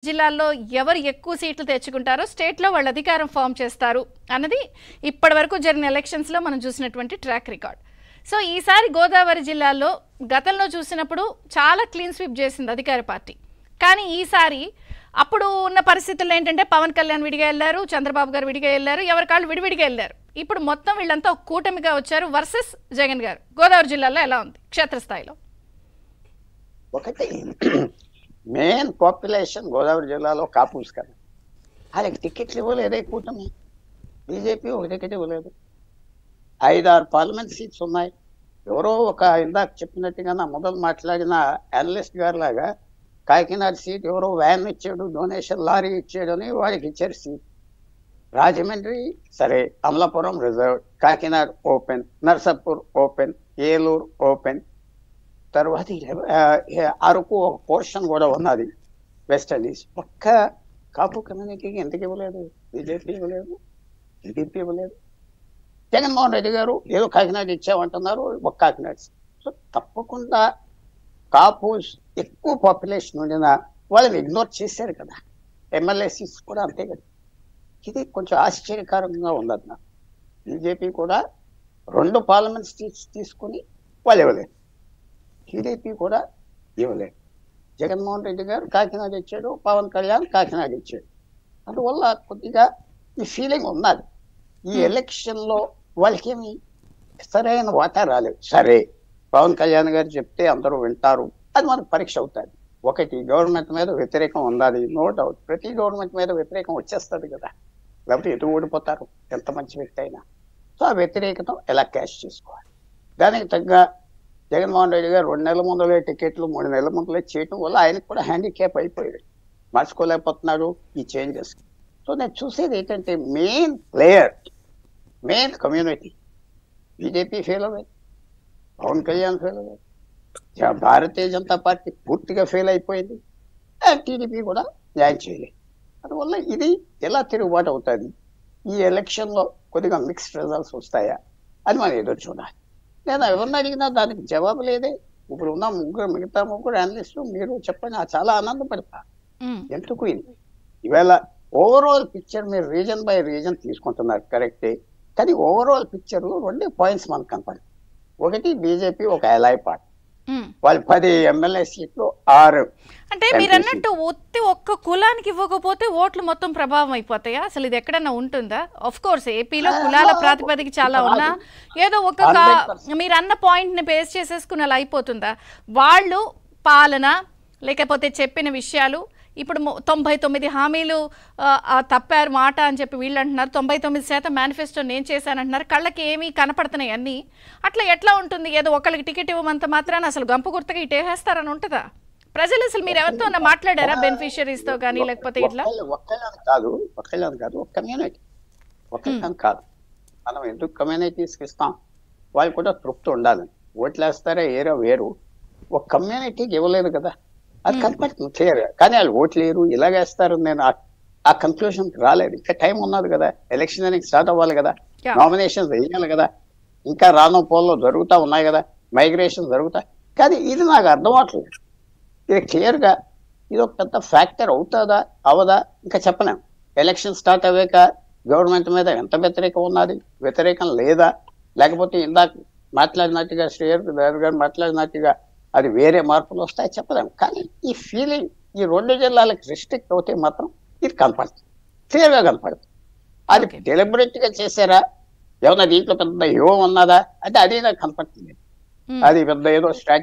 జిల్లాల్లో ఎవరు ఎక్కువ సీట్లు తెచ్చుకుంటారో స్టేట్లో వాళ్ళ అధికారం ఫామ్ చేస్తారు అన్నది ఇప్పటివరకు జరిగిన ఎలక్షన్స్లో మనం చూసినటువంటి ట్రాక్ రికార్డ్. సో ఈసారి గోదావరి జిల్లాలో గతంలో చూసినప్పుడు చాలా క్లీన్ స్వీప్ చేసింది అధికార పార్టీ. కానీ ఈసారి అప్పుడు ఉన్న పరిస్థితుల్లో ఏంటంటే పవన్ కళ్యాణ్ విడిగా వెళ్ళారు, చంద్రబాబు గారు విడిగా వెళ్ళారు, ఎవరికాళ్ళు విడివిడిగా వెళ్ళారు. ఇప్పుడు మొత్తం వీళ్ళంతా ఒక కూటమిగా వచ్చారు వర్సెస్ జగన్ గారు. గోదావరి జిల్లాలో ఎలా ఉంది క్షేత్రస్థాయిలో? ఒకటి మెయిన్ పాపులేషన్ గోదావరి జిల్లాలో కాపుస్ కదా, వాళ్ళకి టికెట్లు ఇవ్వలేదే కూటమి. బీజేపీ ఒక టికెట్ ఇవ్వలేదు. 5-6 పార్లమెంట్ సీట్స్ ఉన్నాయి. ఎవరో ఒక ఇందాక చెప్పినట్టుగా నా మొదలు మాట్లాడిన అనలిస్ట్ గారు లాగా కాకినాడ సీట్ ఎవరో వ్యాన్ ఇచ్చాడు, డొనేషన్ లారీ ఇచ్చాడు అని వాడికి ఇచ్చారు సీట్. రాజమండ్రి సరే, Amalapuram reserve, Kakinada open, Narsapur open, Eluru open, తర్వాత అరకు ఒక పోర్షన్ కూడా ఉన్నది, వెస్ట్ ఇండీస్. ఒక్క కాపు కమ్యూనిటీకి ఎందుకు ఇవ్వలేదు? బీజేపీ ఇవ్వలేదు, టీడీపీ ఇవ్వలేదు. జగన్మోహన్ రెడ్డి గారు ఏదో కాకినాడ ఇచ్చామంటున్నారు, ఒక కాకినాడ. సో తప్పకుండా కాపుస్ ఎక్కువ పాపులేషన్ ఉండిన వాళ్ళని ఇగ్నోర్ చేశారు కదా. ఎమ్మెల్యే సీట్స్ కూడా అంతే కదా. ఇది కొంచెం ఆశ్చర్యకరంగా ఉన్నది నాకు. బీజేపీ కూడా 2 పార్లమెంట్ సీట్స్ తీసుకుని వాళ్ళు ఇవ్వలేదు, టీడీపీ కూడా ఇవ్వలేదు. జగన్మోహన్ రెడ్డి గారు కాకినాడ ఇచ్చాడు, పవన్ కళ్యాణ్ కాకినాడ ఇచ్చాడు. అందువల్ల కొద్దిగా ఈ ఫీలింగ్ ఉన్నది. ఈ ఎలక్షన్లో వాళ్ళకేమి సరైన వాటా రాలేదు. సరే, పవన్ కళ్యాణ్ గారు చెప్తే అందరూ వింటారు, అది మనకు పరీక్ష అవుతుంది. ఒకటి, గవర్నమెంట్ మీద వ్యతిరేకం ఉన్నది, నో డౌట్. ప్రతి గవర్నమెంట్ మీద వ్యతిరేకం వచ్చేస్తుంది కదా, లేకపోతే ఎటు ఓడిపోతారు ఎంత మంచి వ్యక్తి అయినా. సో ఆ వ్యతిరేకత ఎలా క్యాష్ చేసుకోవాలి, దానికి తగ్గ జగన్మోహన్ రెడ్డి గారు 2 నెలల ముందులే టికెట్లు 3 నెలల ముందులే చేయటం వల్ల ఆయనకు కూడా హ్యాండిక్యాప్ అయిపోయాడు, మార్చుకోలేకపోతున్నాడు ఈ చేంజెస్. సో నేను చూసేది ఏంటంటే main player, main community. BJP fail అవ్వలేదు, పవన్ కళ్యాణ్ ఫెయిల్ అవ్వలేదు, భారతీయ జనతా పార్టీ పూర్తిగా ఫెయిల్ అయిపోయింది, టీడీపీ కూడా న్యాయం చేయలేదు. అందువల్ల ఇది ఎలా తిరుగుబాటు అవుతుంది, ఈ ఎలక్షన్లో కొద్దిగా మిక్స్డ్ రిజల్ట్స్ వస్తాయా అని మనం ఎదురు చూడాలి. నేను ఎవరిని అడిగినా దానికి జవాబు లేదే. ఇప్పుడు ఉన్న మిగతా ముగ్గురు అనలిస్టు మీరు చెప్పండి, చాలా ఆనందపడతా. ఎందుకు ఇది ఈవేళ ఓవరాల్ పిక్చర్ మీరు రీజన్ బై రీజన్ తీసుకుంటున్నారు కరెక్టే, కానీ ఓవరాల్ పిక్చర్ 2 పాయింట్స్ మనకు కనపడదు. ఒకటి, బీజేపీ ఒక అలై పార్టీ, వాళ్ళు 10 ఎమ్మెల్యే సీట్లు 6. అంటే మీరు అన్నట్టు ఒక్క కులానికి ఇవ్వకపోతే ఓట్లు మొత్తం ప్రభావం అయిపోతాయా? అసలు ఇది ఎక్కడన్నా ఉంటుందా? ఆఫ్ కోర్స్ ఏపీలో కులాల ప్రాతిపదిక చాలా ఉన్నా ఏదో ఒక మీరు అన్న పాయింట్ ని బేస్ చేసేసుకుని అలా అయిపోతుందా? వాళ్ళు పాలన లేకపోతే చెప్పిన విషయాలు, ఇప్పుడు 99 హామీలు తప్పారు మాట అని చెప్పి వీళ్ళు అంటున్నారు, 99% మేనిఫెస్టో నేను చేశానంటున్నారు, కళ్ళకి ఏమీ కనపడుతున్నాయి అన్నీ. అట్లా ఎట్లా ఉంటుంది? ఏదో ఒకరికి టికెట్ ఇవ్వమంత మాత్రాన అసలు గంపు గుర్తుగా ఇటేసేస్తారని ఉంటుందా? ప్రజలు అసలు మీరు ఎవరితో మాట్లాడారా, బెనిఫిషియరీస్తో కానీ లేకపోతే ఇట్లా? ఒక్కళ్ళని కాదు, ఒక కమ్యూనిటీ, ఒక్కళ్ళని కాదు. మనం ఎందుకు కమ్యూనిటీస్కి ఇస్తాం? వాళ్ళు కూడా తృప్తి ఉండాలి. ఓట్లు వేస్తారా ఏరో వేరు, ఒక కమ్యూనిటీకి ఇవ్వలేదు కదా, అది కనపడుతుంది క్లియర్గా. కానీ వాళ్ళు ఓట్లు లేరు, ఇలాగేస్తారు. నేను ఆ కన్క్లూషన్కి రాలేదు. ఇంకా టైం ఉన్నది కదా, ఎలక్షన్ అనేది స్టార్ట్ అవ్వాలి కదా, నామినేషన్స్ వేయాలి కదా, ఇంకా రాను పోల్లో జరుగుతూ ఉన్నాయి కదా, మైగ్రేషన్ జరుగుతాయి. కానీ ఇది నాకు అర్థం అవట్లేదు. ఇది క్లియర్గా ఇది ఒక పెద్ద ఫ్యాక్టర్ అవుతుందా అవదా ఇంకా చెప్పలేము. ఎలక్షన్ స్టార్ట్ అయ్యాక గవర్నమెంట్ మీద ఎంత వ్యతిరేకం ఉన్నది, వ్యతిరేకం లేదా, లేకపోతే ఇందాక మాట్లాడినట్టుగా శ్రేయర్ గారు మాట్లాడినట్టుగా అది వేరే మార్పులు వస్తాయి చెప్పలేము. కానీ ఈ ఫీలింగ్ ఈ 2 జిల్లాలకు రెస్ట్రిక్ట్ అవుతే మాత్రం ఇది కనపడుతుంది, క్లియర్గా కనపడుతుంది. అది డెలిబరేట్గా చేశారా, ఏమన్నా దీంట్లో పెద్ద యువం ఉన్నదా అంటే అది నాకు కనపడుతుంది. అది పెద్ద ఏదో స్ట్రాటజీ